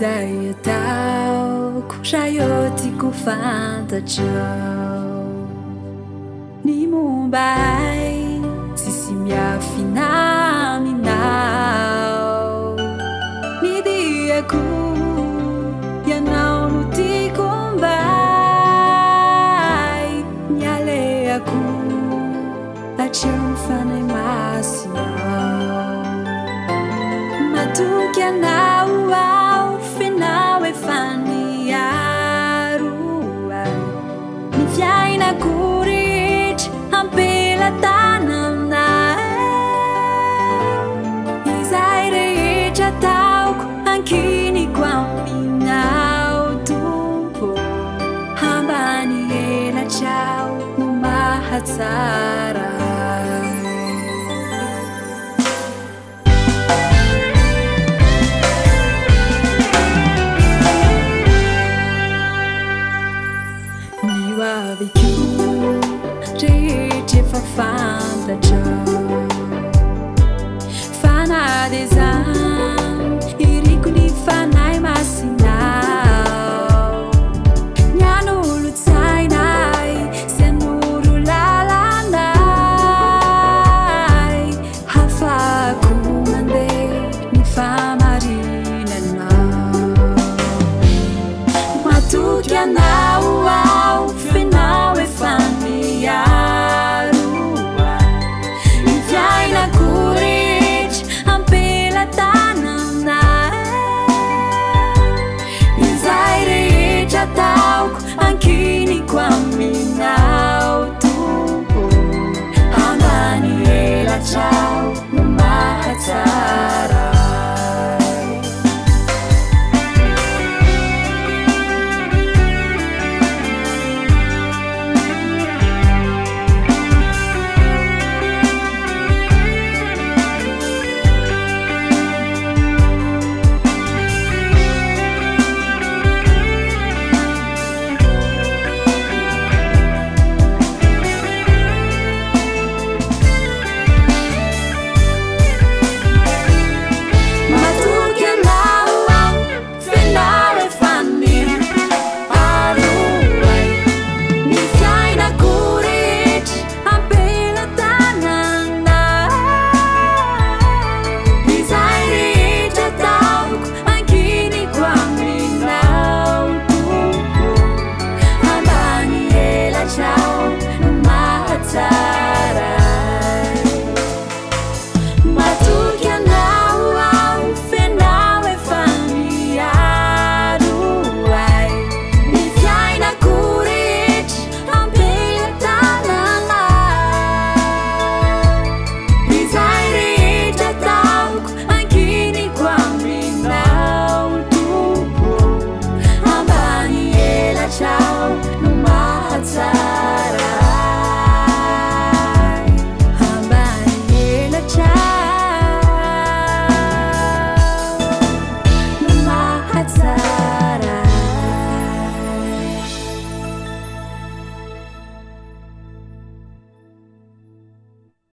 Izay ataoko raha eo tiako fantatrao ny momba ay tsisy miafina aminao ny diako ianao no tiako mbay ny aleako hatreo mifanay masinao matoky anao ao fenao efa niaroa ny fiainako rehetra ampelatana aminao izay rehetra ataoko ankiniko aminao tompo ambany elatrao no mahatsara Aviko rehetra efa fantatrao